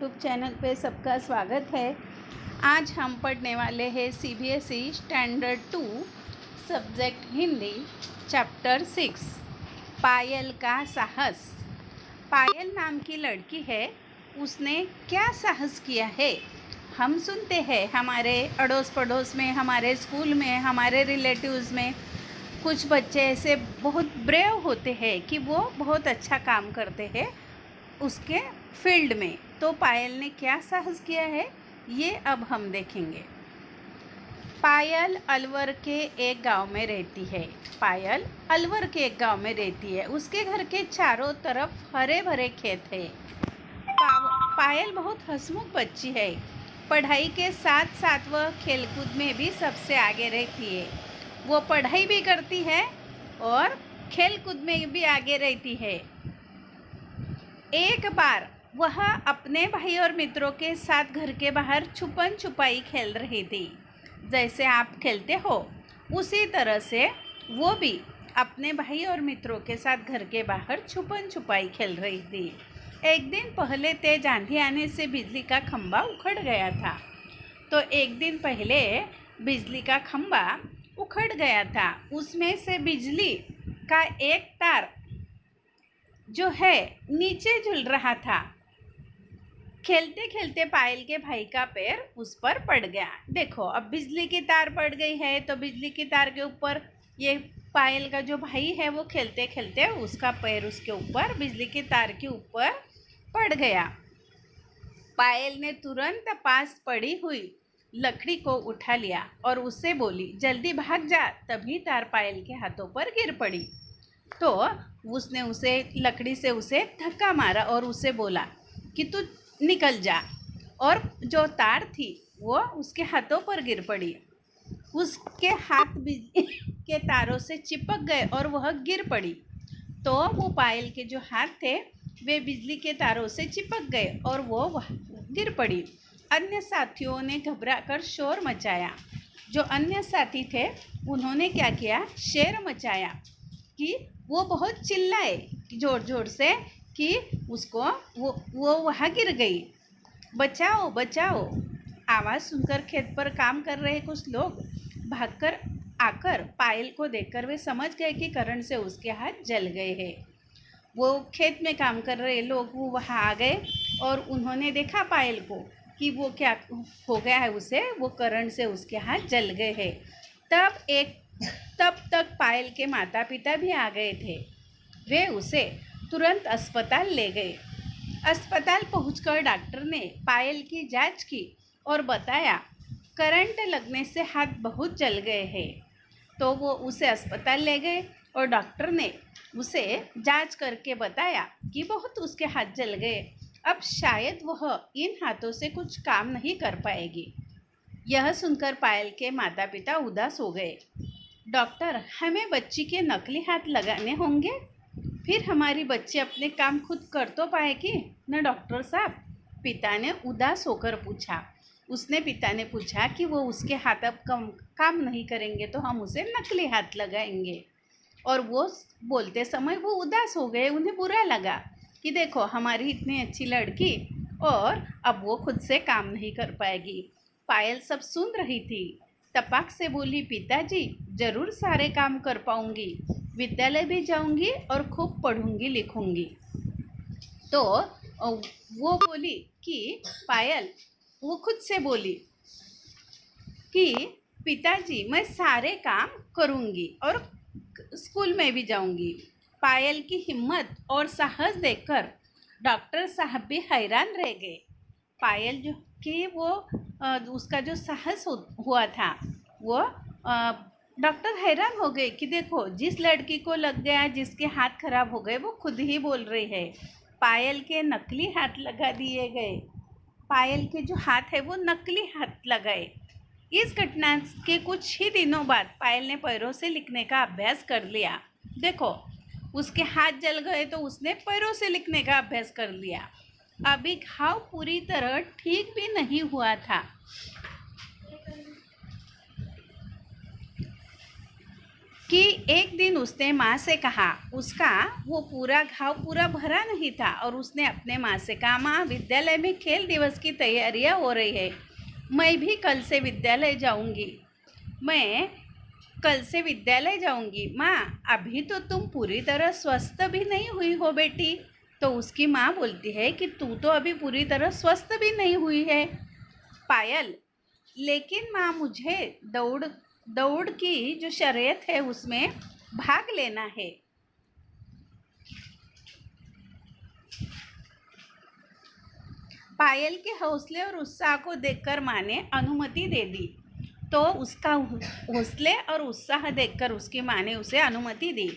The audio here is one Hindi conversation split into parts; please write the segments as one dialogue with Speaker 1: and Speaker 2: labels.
Speaker 1: यूट्यूब चैनल पे सबका स्वागत है। आज हम पढ़ने वाले हैं CBSE standard 2 subject Hindi chapter 6 पायल का साहस। पायल नाम की लड़की है, उसने क्या साहस किया है। हम सुनते हैं हमारे अड़ोस पड़ोस में, हमारे स्कूल में, हमारे रिलेटिव्स में कुछ बच्चे ऐसे बहुत ब्रेव होते हैं कि वो बहुत अच्छा काम करते हैं उसके फील्ड में। तो पायल ने क्या साहस किया है ये अब हम देखेंगे। पायल अलवर के एक गांव में रहती है। पायल अलवर के एक गांव में रहती है। उसके घर के चारों तरफ हरे भरे खेत है। पायल बहुत हंसमुख बच्ची है। पढ़ाई के साथ साथ वह खेलकूद में भी सबसे आगे रहती है। वो पढ़ाई भी करती है और खेलकूद में भी आगे रहती है। एक बार वह अपने भाई और मित्रों के साथ घर के बाहर छुपन छुपाई खेल रही थी। जैसे आप खेलते हो उसी तरह से वो भी अपने भाई और मित्रों के साथ घर के बाहर छुपन छुपाई खेल रही थी। एक दिन पहले तेज आंधी आने से बिजली का खंभा उखड़ गया था। तो एक दिन पहले बिजली का खंभा उखड़ गया था। उसमें से बिजली का एक तार जो है नीचे झूल रहा था। खेलते खेलते पायल के भाई का पैर उस पर पड़ गया। देखो, अब बिजली की तार पड़ गई है तो बिजली की तार के ऊपर ये पायल का जो भाई है वो खेलते खेलते उसका पैर उसके ऊपर बिजली की तार के ऊपर पड़ गया। पायल ने तुरंत पास पड़ी हुई लकड़ी को उठा लिया और उससे बोली, जल्दी भाग जा। तभी तार पायल के हाथों पर गिर पड़ी। तो उसने उसे लकड़ी से उसे धक्का मारा और उसे बोला कि तू निकल जा। और जो तार थी वो उसके हाथों पर गिर पड़ी। उसके हाथ बिजली के तारों से चिपक गए और वह गिर पड़ी। तो वो पायल के जो हाथ थे वे बिजली के तारों से चिपक गए और वो गिर पड़ी। अन्य साथियों ने घबराकर शोर मचाया। जो अन्य साथी थे उन्होंने क्या किया, शोर मचाया कि वो बहुत चिल्लाए जोर जोर से कि उसको वो वहाँ गिर गई, बचाओ बचाओ। आवाज़ सुनकर खेत पर काम कर रहे कुछ लोग भागकर आकर पायल को देखकर वे समझ गए कि करंट से उसके हाथ जल गए हैं। वो खेत में काम कर रहे लोग वो वहाँ आ गए और उन्होंने देखा पायल को कि वो क्या हो गया है, उसे वो करंट से उसके हाथ जल गए हैं। तब तक पायल के माता पिता भी आ गए थे। वे उसे तुरंत अस्पताल ले गए। अस्पताल पहुंचकर डॉक्टर ने पायल की जांच की और बताया करंट लगने से हाथ बहुत जल गए हैं। तो वो उसे अस्पताल ले गए और डॉक्टर ने उसे जांच करके बताया कि बहुत उसके हाथ जल गए। अब शायद वह इन हाथों से कुछ काम नहीं कर पाएगी। यह सुनकर पायल के माता पिता उदास हो गए। डॉक्टर, हमें बच्ची के नकली हाथ लगाने होंगे, फिर हमारी बच्ची अपने काम खुद कर तो पाएगी न डॉक्टर साहब? पिता ने उदास होकर पूछा। पिता ने पूछा कि वो उसके हाथ अब काम नहीं करेंगे तो हम उसे नकली हाथ लगाएंगे। और वो बोलते समय वो उदास हो गए। उन्हें बुरा लगा कि देखो हमारी इतनी अच्छी लड़की और अब वो खुद से काम नहीं कर पाएगी। पायल सब सुन रही थी। तपाक से बोली, पिताजी जरूर सारे काम कर पाऊंगी, विद्यालय भी जाऊंगी और खूब पढ़ूंगी लिखूंगी। तो वो बोली कि पायल वो खुद से बोली कि पिताजी मैं सारे काम करूंगी और स्कूल में भी जाऊंगी। पायल की हिम्मत और साहस देखकर डॉक्टर साहब भी हैरान रह गए। पायल जो कि वो उसका जो साहस हुआ था वो डॉक्टर हैरान हो गए कि देखो जिस लड़की को लग गया, जिसके हाथ खराब हो गए, वो खुद ही बोल रही है। पायल के नकली हाथ लगा दिए गए। पायल के जो हाथ है वो नकली हाथ लगाए। इस घटना के कुछ ही दिनों बाद पायल ने पैरों से लिखने का अभ्यास कर लिया। देखो, उसके हाथ जल गए तो उसने पैरों से लिखने का अभ्यास कर लिया। अभी घाव पूरी तरह ठीक भी नहीं हुआ था। कि एक दिन उसने माँ से कहा, उसका वो पूरा घाव पूरा भरा नहीं था और उसने अपने माँ से कहा, माँ विद्यालय में खेल दिवस की तैयारियाँ हो रही है, मैं भी कल से विद्यालय जाऊँगी, मैं कल से विद्यालय जाऊँगी। माँ अभी तो तुम पूरी तरह स्वस्थ भी नहीं हुई हो बेटी। तो उसकी माँ बोलती है कि तू तो अभी पूरी तरह स्वस्थ भी नहीं हुई है पायल, लेकिन माँ मुझे दौड़ दौड़ की जो शर्यत है उसमें भाग लेना है। पायल के हौसले और उत्साह को देखकर माँ ने अनुमति दे दी। तो उसका हौसले और उत्साह देखकर उसकी माँ ने उसे अनुमति दी।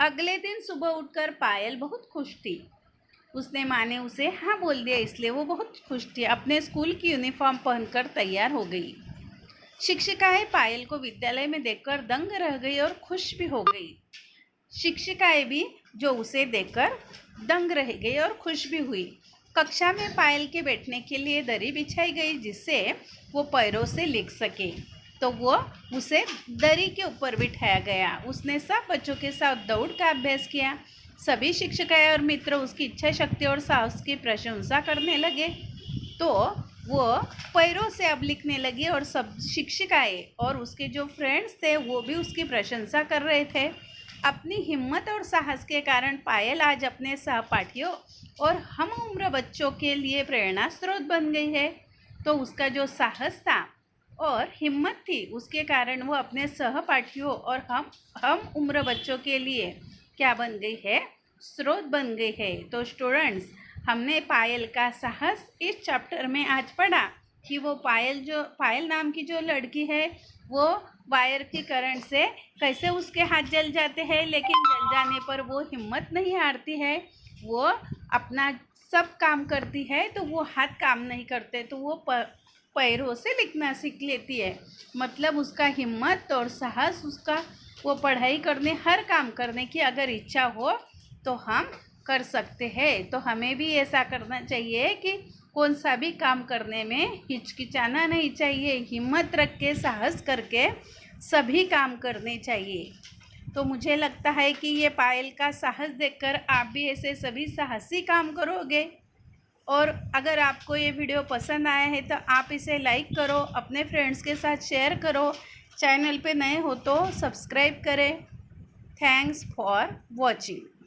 Speaker 1: अगले दिन सुबह उठकर पायल बहुत खुश थी। उसने माँ ने उसे हाँ बोल दिया, इसलिए वो बहुत खुश थी। अपने स्कूल की यूनिफॉर्म पहनकर तैयार हो गई। शिक्षिकाएं पायल को विद्यालय में देखकर दंग रह गई और खुश भी हो गई। शिक्षिकाएं भी जो उसे देखकर दंग रह गई और खुश भी हुई। कक्षा में पायल के बैठने के लिए दरी बिछाई गई जिससे वो पैरों से लिख सके। तो वो उसे दरी के ऊपर बिठाया गया। उसने सब बच्चों के साथ दौड़ का अभ्यास किया। सभी शिक्षिकाएं और मित्र उसकी इच्छा शक्ति और साहस की प्रशंसा करने लगे। तो वो पैरों से अब लिखने लगी और सब शिक्षिकाएं और उसके जो फ्रेंड्स थे वो भी उसकी प्रशंसा कर रहे थे। अपनी हिम्मत और साहस के कारण पायल आज अपने सहपाठियों और हम उम्र बच्चों के लिए प्रेरणा स्रोत बन गई है। तो उसका जो साहस था और हिम्मत थी उसके कारण वो अपने सहपाठियों और हम उम्र बच्चों के लिए क्या बन गई है, स्रोत बन गई है। तो स्टूडेंट्स, हमने पायल का साहस इस चैप्टर में आज पढ़ा कि वो पायल नाम की जो लड़की है वो वायर की करंट से कैसे उसके हाथ जल जाते हैं, लेकिन जल जाने पर वो हिम्मत नहीं हारती है। वो अपना सब काम करती है तो वो हाथ काम नहीं करते तो वो पैरों से लिखना सीख लेती है। मतलब उसका हिम्मत और साहस, उसका वो पढ़ाई करने, हर काम करने की अगर इच्छा हो तो हम कर सकते हैं। तो हमें भी ऐसा करना चाहिए कि कौन सा भी काम करने में हिचकिचाना नहीं चाहिए, हिम्मत रख के साहस करके सभी काम करने चाहिए। तो मुझे लगता है कि ये पायल का साहस देखकर आप भी ऐसे सभी साहसी काम करोगे। और अगर आपको ये वीडियो पसंद आया है तो आप इसे लाइक करो, अपने फ्रेंड्स के साथ शेयर करो, चैनल पे नए हो तो सब्सक्राइब करें। Thanks for watching.